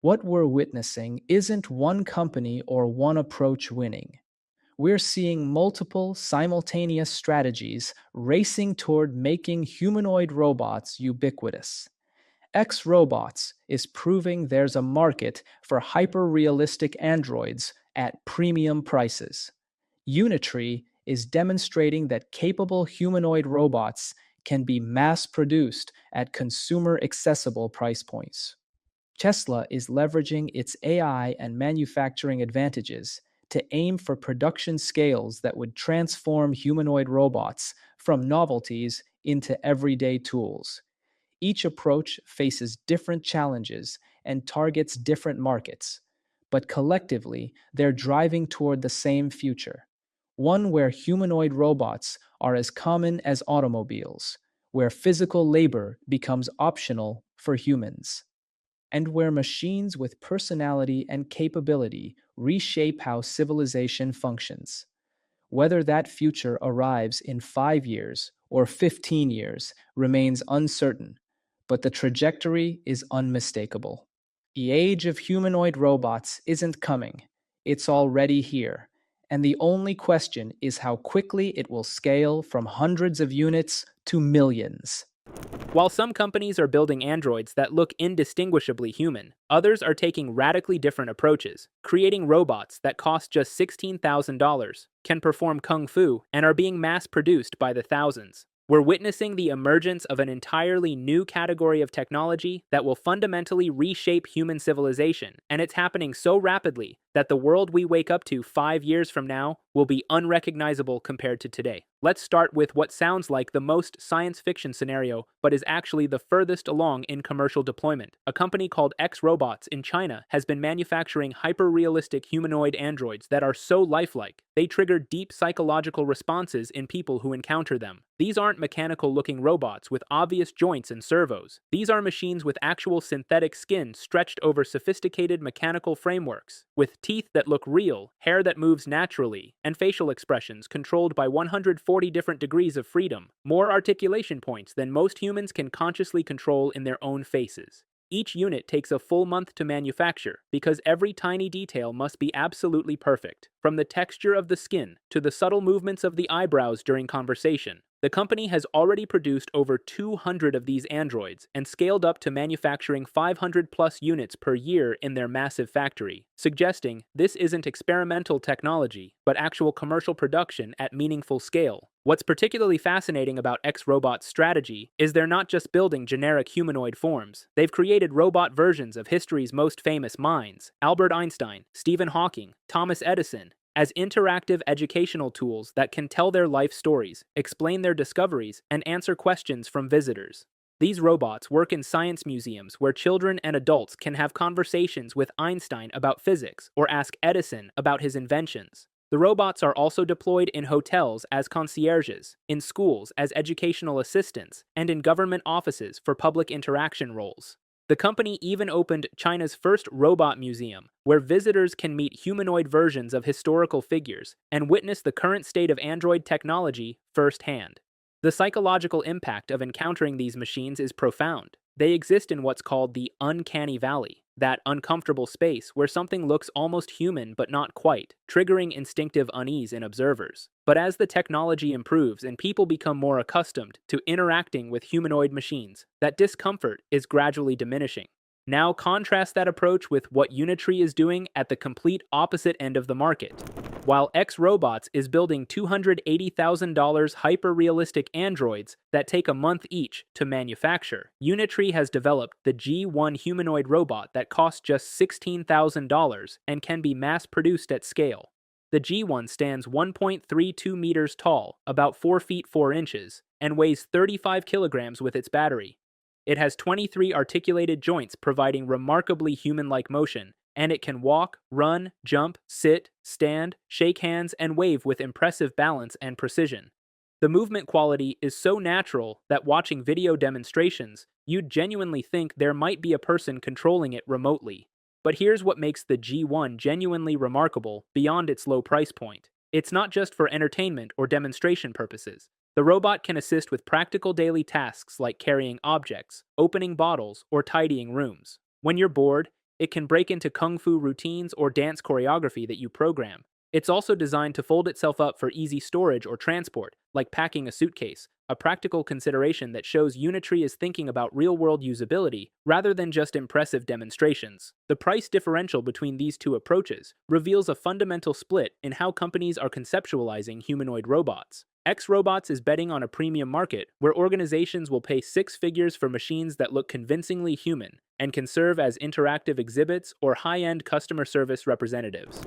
What we're witnessing isn't one company or one approach winning. We're seeing multiple simultaneous strategies racing toward making humanoid robots ubiquitous. X Robots is proving there's a market for hyper-realistic androids at premium prices. Unitree is demonstrating that capable humanoid robots can be mass produced at consumer accessible price points. Tesla is leveraging its AI and manufacturing advantages to aim for production scales that would transform humanoid robots from novelties into everyday tools. Each approach faces different challenges and targets different markets, but collectively, they're driving toward the same future, one where humanoid robots are as common as automobiles, where physical labor becomes optional for humans, and where machines with personality and capability reshape how civilization functions. Whether that future arrives in 5 years or 15 years remains uncertain, but the trajectory is unmistakable. The age of humanoid robots isn't coming, it's already here. And the only question is how quickly it will scale from hundreds of units to millions. While some companies are building androids that look indistinguishably human, others are taking radically different approaches, creating robots that cost just $16,000, can perform kung fu, and are being mass produced by the thousands. We're witnessing the emergence of an entirely new category of technology that will fundamentally reshape human civilization, and it's happening so rapidly that the world we wake up to 5 years from now will be unrecognizable compared to today. Let's start with what sounds like the most science fiction scenario, but is actually the furthest along in commercial deployment. A company called X Robots in China has been manufacturing hyper-realistic humanoid androids that are so lifelike, they trigger deep psychological responses in people who encounter them. These aren't mechanical-looking robots with obvious joints and servos. These are machines with actual synthetic skin stretched over sophisticated mechanical frameworks, with teeth that look real, hair that moves naturally, and facial expressions controlled by 140 different degrees of freedom, more articulation points than most humans can consciously control in their own faces. Each unit takes a full month to manufacture because every tiny detail must be absolutely perfect, from the texture of the skin to the subtle movements of the eyebrows during conversation. The company has already produced over 200 of these androids and scaled up to manufacturing 500 plus units per year in their massive factory, suggesting this isn't experimental technology, but actual commercial production at meaningful scale. What's particularly fascinating about X-Robot's strategy is they're not just building generic humanoid forms. They've created robot versions of history's most famous minds, Albert Einstein, Stephen Hawking, Thomas Edison, as interactive educational tools that can tell their life stories, explain their discoveries, and answer questions from visitors. These robots work in science museums where children and adults can have conversations with Einstein about physics or ask Edison about his inventions. The robots are also deployed in hotels as concierges, in schools as educational assistants, and in government offices for public interaction roles. The company even opened China's first robot museum, where visitors can meet humanoid versions of historical figures and witness the current state of android technology firsthand. The psychological impact of encountering these machines is profound. They exist in what's called the uncanny valley, that uncomfortable space where something looks almost human but not quite, triggering instinctive unease in observers. But as the technology improves and people become more accustomed to interacting with humanoid machines, that discomfort is gradually diminishing. Now contrast that approach with what Unitree is doing at the complete opposite end of the market. While X Robots is building $280,000 hyper-realistic androids that take a month each to manufacture, Unitree has developed the G1 humanoid robot that costs just $16,000 and can be mass-produced at scale. The G1 stands 1.32 meters tall, about 4 feet 4 inches, and weighs 35 kilograms with its battery. It has 23 articulated joints providing remarkably human-like motion, and it can walk, run, jump, sit, stand, shake hands, and wave with impressive balance and precision. The movement quality is so natural that watching video demonstrations, you'd genuinely think there might be a person controlling it remotely. But here's what makes the G1 genuinely remarkable beyond its low price point. It's not just for entertainment or demonstration purposes. The robot can assist with practical daily tasks like carrying objects, opening bottles, or tidying rooms. When you're bored, It can break into kung fu routines or dance choreography that you program. It's also designed to fold itself up for easy storage or transport, like packing a suitcase, a practical consideration that shows Unitree is thinking about real-world usability rather than just impressive demonstrations. The price differential between these two approaches reveals a fundamental split in how companies are conceptualizing humanoid robots. X Robots is betting on a premium market where organizations will pay six figures for machines that look convincingly human and can serve as interactive exhibits or high-end customer service representatives.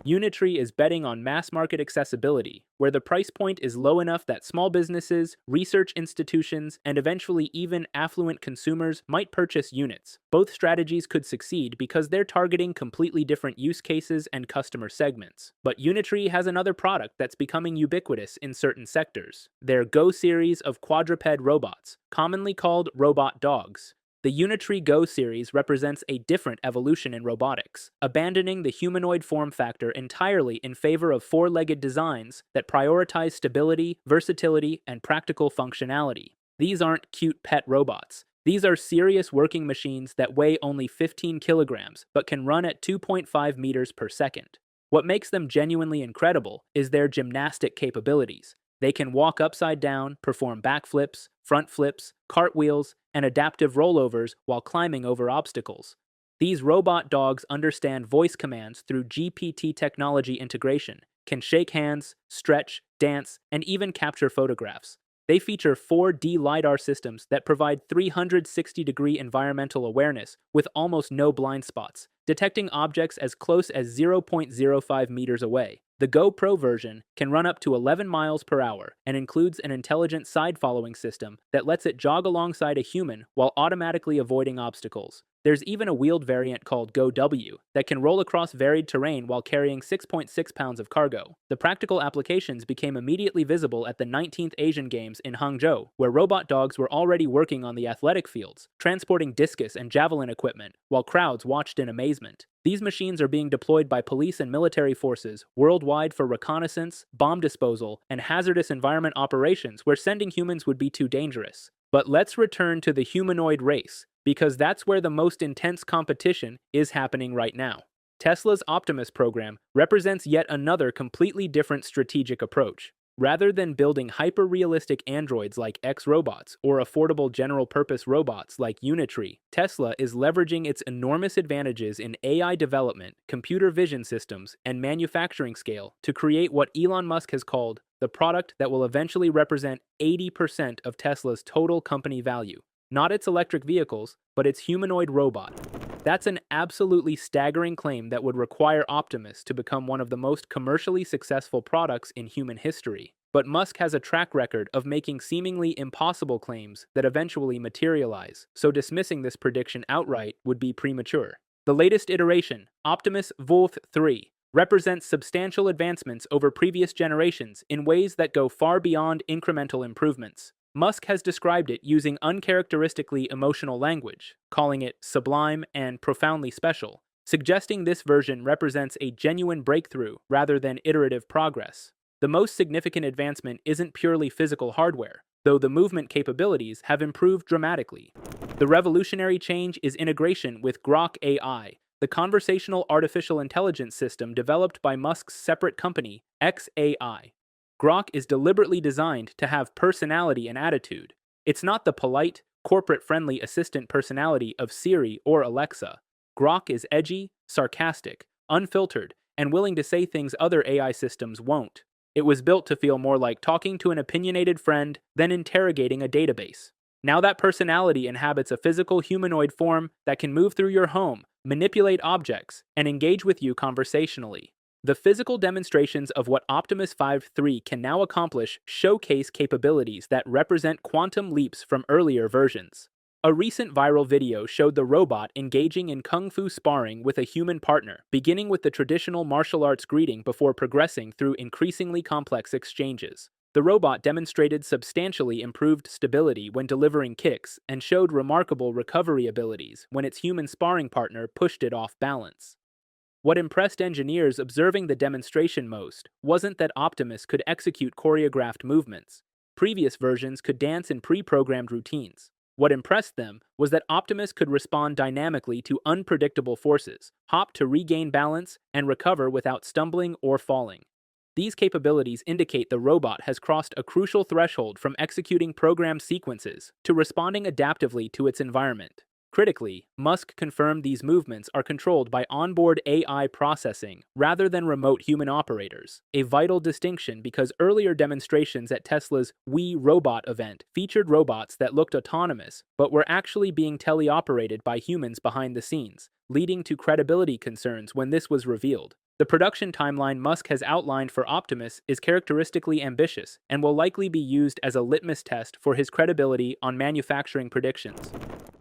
Unitree is betting on mass market accessibility, where the price point is low enough that small businesses, research institutions, and eventually even affluent consumers might purchase units. Both strategies could succeed because they're targeting completely different use cases and customer segments. But Unitree has another product that's becoming ubiquitous in certain sectors: their Go series of quadruped robots, commonly called robot dogs. The Unitree Go series represents a different evolution in robotics, abandoning the humanoid form factor entirely in favor of four-legged designs that prioritize stability, versatility, and practical functionality. These aren't cute pet robots. These are serious working machines that weigh only 15 kilograms but can run at 2.5 meters per second. What makes them genuinely incredible is their gymnastic capabilities. They can walk upside down, perform backflips, front flips, cartwheels, and adaptive rollovers while climbing over obstacles. These robot dogs understand voice commands through GPT technology integration, can shake hands, stretch, dance, and even capture photographs. They feature 4D LiDAR systems that provide 360-degree environmental awareness with almost no blind spots, detecting objects as close as 0.05 meters away. The Go Pro version can run up to 11 miles per hour and includes an intelligent side-following system that lets it jog alongside a human while automatically avoiding obstacles. There's even a wheeled variant called Go W that can roll across varied terrain while carrying 6.6 pounds of cargo. The practical applications became immediately visible at the 19th Asian Games in Hangzhou, where robot dogs were already working on the athletic fields, transporting discus and javelin equipment, while crowds watched in amazement. These machines are being deployed by police and military forces worldwide for reconnaissance, bomb disposal, and hazardous environment operations where sending humans would be too dangerous. But let's return to the humanoid race, because that's where the most intense competition is happening right now. Tesla's Optimus program represents yet another completely different strategic approach. Rather than building hyper-realistic androids like X Robots or affordable general-purpose robots like Unitree, Tesla is leveraging its enormous advantages in AI development, computer vision systems, and manufacturing scale to create what Elon Musk has called the product that will eventually represent 80% of Tesla's total company value. Not its electric vehicles, but its humanoid robot. That's an absolutely staggering claim that would require Optimus to become one of the most commercially successful products in human history. But Musk has a track record of making seemingly impossible claims that eventually materialize, so dismissing this prediction outright would be premature. The latest iteration, Optimus V3, represents substantial advancements over previous generations in ways that go far beyond incremental improvements. Musk has described it using uncharacteristically emotional language, calling it sublime and profoundly special, suggesting this version represents a genuine breakthrough rather than iterative progress. The most significant advancement isn't purely physical hardware, though the movement capabilities have improved dramatically. The revolutionary change is integration with Grok AI, the conversational artificial intelligence system developed by Musk's separate company, xAI. Grok is deliberately designed to have personality and attitude. It's not the polite, corporate-friendly assistant personality of Siri or Alexa. Grok is edgy, sarcastic, unfiltered, and willing to say things other AI systems won't. It was built to feel more like talking to an opinionated friend than interrogating a database. Now that personality inhabits a physical humanoid form that can move through your home, manipulate objects, and engage with you conversationally. The physical demonstrations of what Optimus V3 can now accomplish showcase capabilities that represent quantum leaps from earlier versions. A recent viral video showed the robot engaging in kung fu sparring with a human partner, beginning with the traditional martial arts greeting before progressing through increasingly complex exchanges. The robot demonstrated substantially improved stability when delivering kicks and showed remarkable recovery abilities when its human sparring partner pushed it off balance. What impressed engineers observing the demonstration most wasn't that Optimus could execute choreographed movements. Previous versions could dance in pre-programmed routines. What impressed them was that Optimus could respond dynamically to unpredictable forces, hop to regain balance, and recover without stumbling or falling. These capabilities indicate the robot has crossed a crucial threshold from executing programmed sequences to responding adaptively to its environment. Critically, Musk confirmed these movements are controlled by onboard AI processing rather than remote human operators, a vital distinction because earlier demonstrations at Tesla's We Robot event featured robots that looked autonomous but were actually being teleoperated by humans behind the scenes, leading to credibility concerns when this was revealed. The production timeline Musk has outlined for Optimus is characteristically ambitious and will likely be used as a litmus test for his credibility on manufacturing predictions.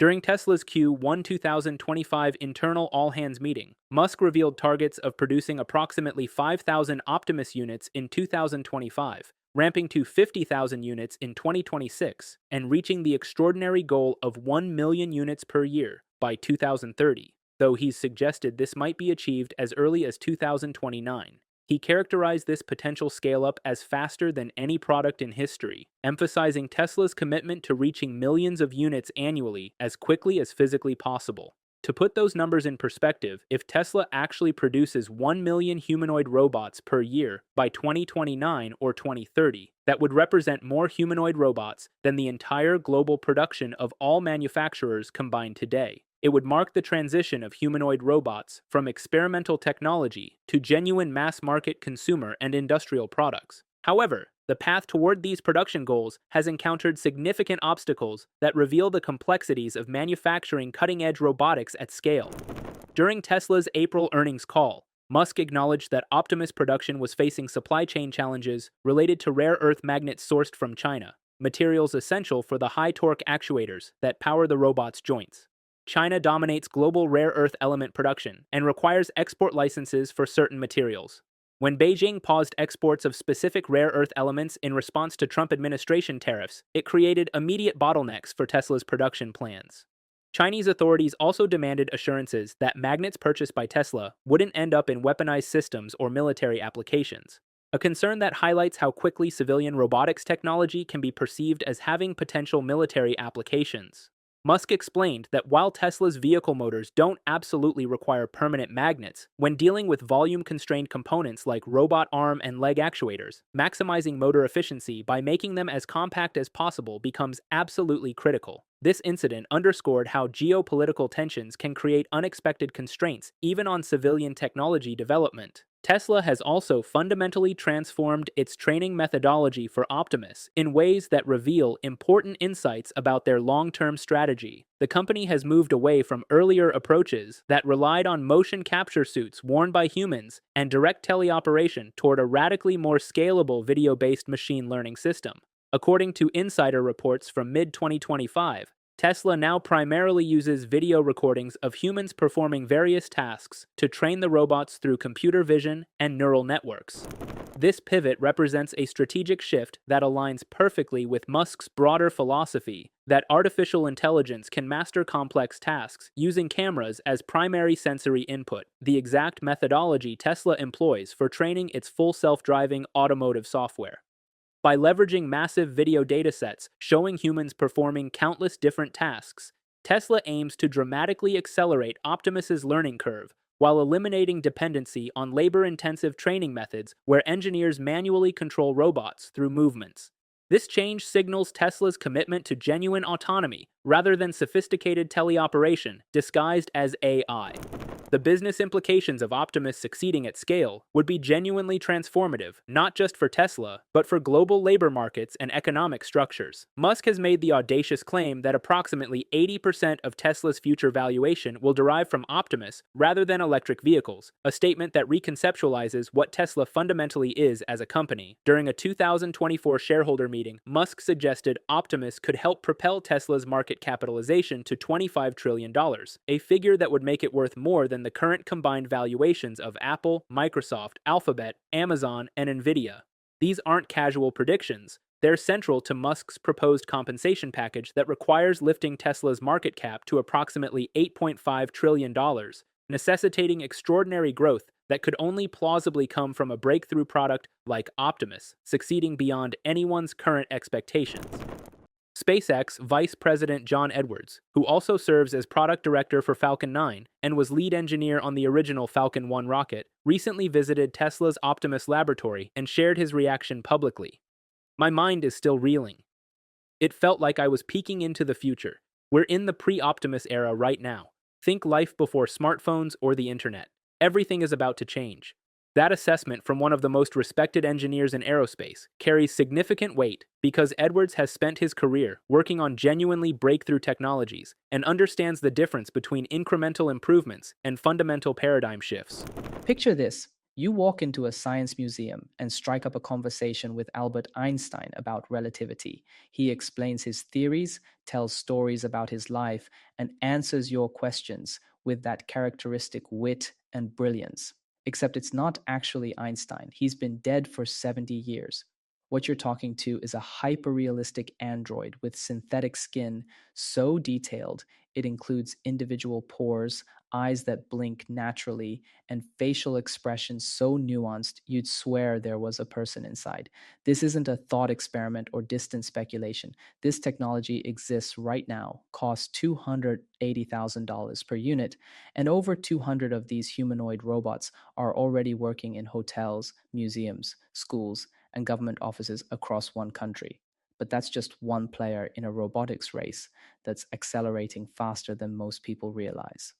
During Tesla's Q1 2025 internal all-hands meeting, Musk revealed targets of producing approximately 5,000 Optimus units in 2025, ramping to 50,000 units in 2026, and reaching the extraordinary goal of 1 million units per year by 2030. Though he's suggested this might be achieved as early as 2029. He characterized this potential scale-up as faster than any product in history, emphasizing Tesla's commitment to reaching millions of units annually as quickly as physically possible. To put those numbers in perspective, if Tesla actually produces 1 million humanoid robots per year by 2029 or 2030, that would represent more humanoid robots than the entire global production of all manufacturers combined today. It would mark the transition of humanoid robots from experimental technology to genuine mass-market consumer and industrial products. However, the path toward these production goals has encountered significant obstacles that reveal the complexities of manufacturing cutting-edge robotics at scale. During Tesla's April earnings call, Musk acknowledged that Optimus production was facing supply chain challenges related to rare earth magnets sourced from China, materials essential for the high-torque actuators that power the robot's joints. China dominates global rare earth element production and requires export licenses for certain materials. When Beijing paused exports of specific rare earth elements in response to Trump administration tariffs, it created immediate bottlenecks for Tesla's production plans. Chinese authorities also demanded assurances that magnets purchased by Tesla wouldn't end up in weaponized systems or military applications, a concern that highlights how quickly civilian robotics technology can be perceived as having potential military applications. Musk explained that while Tesla's vehicle motors don't absolutely require permanent magnets, when dealing with volume-constrained components like robot arm and leg actuators, maximizing motor efficiency by making them as compact as possible becomes absolutely critical. This incident underscored how geopolitical tensions can create unexpected constraints even on civilian technology development. Tesla has also fundamentally transformed its training methodology for Optimus in ways that reveal important insights about their long-term strategy. The company has moved away from earlier approaches that relied on motion capture suits worn by humans and direct teleoperation toward a radically more scalable video-based machine learning system. According to insider reports from mid-2025, Tesla now primarily uses video recordings of humans performing various tasks to train the robots through computer vision and neural networks. This pivot represents a strategic shift that aligns perfectly with Musk's broader philosophy that artificial intelligence can master complex tasks using cameras as primary sensory input, the exact methodology Tesla employs for training its full self-driving automotive software. By leveraging massive video datasets showing humans performing countless different tasks, Tesla aims to dramatically accelerate Optimus's learning curve while eliminating dependency on labor-intensive training methods where engineers manually control robots through movements. This change signals Tesla's commitment to genuine autonomy rather than sophisticated teleoperation disguised as AI. The business implications of Optimus succeeding at scale would be genuinely transformative, not just for Tesla, but for global labor markets and economic structures. Musk has made the audacious claim that approximately 80% of Tesla's future valuation will derive from Optimus rather than electric vehicles, a statement that reconceptualizes what Tesla fundamentally is as a company. During a 2024 shareholder meeting, Musk suggested Optimus could help propel Tesla's market capitalization to $25 trillion, a figure that would make it worth more than the current combined valuations of Apple, Microsoft, Alphabet, Amazon, and Nvidia. These aren't casual predictions. They're central to Musk's proposed compensation package that requires lifting Tesla's market cap to approximately $8.5 trillion, necessitating extraordinary growth that could only plausibly come from a breakthrough product like Optimus, succeeding beyond anyone's current expectations. SpaceX Vice President John Edwards, who also serves as product director for Falcon 9 and was lead engineer on the original Falcon 1 rocket, recently visited Tesla's Optimus laboratory and shared his reaction publicly. My mind is still reeling. It felt like I was peeking into the future. We're in the pre Optimus era right now. Think life before smartphones or the internet. Everything is about to change. That assessment from one of the most respected engineers in aerospace carries significant weight because Edwards has spent his career working on genuinely breakthrough technologies and understands the difference between incremental improvements and fundamental paradigm shifts. Picture this. You walk into a science museum and strike up a conversation with Albert Einstein about relativity. He explains his theories, tells stories about his life, and answers your questions with that characteristic wit and brilliance. Except it's not actually Einstein. He's been dead for 70 years. What you're talking to is a hyperrealistic android with synthetic skin so detailed it includes individual pores, eyes that blink naturally, and facial expressions so nuanced you'd swear there was a person inside. This isn't a thought experiment or distant speculation. This technology exists right now, costs $280,000 per unit, and over 200 of these humanoid robots are already working in hotels, museums, schools, and government offices across one country. But that's just one player in a robotics race that's accelerating faster than most people realize.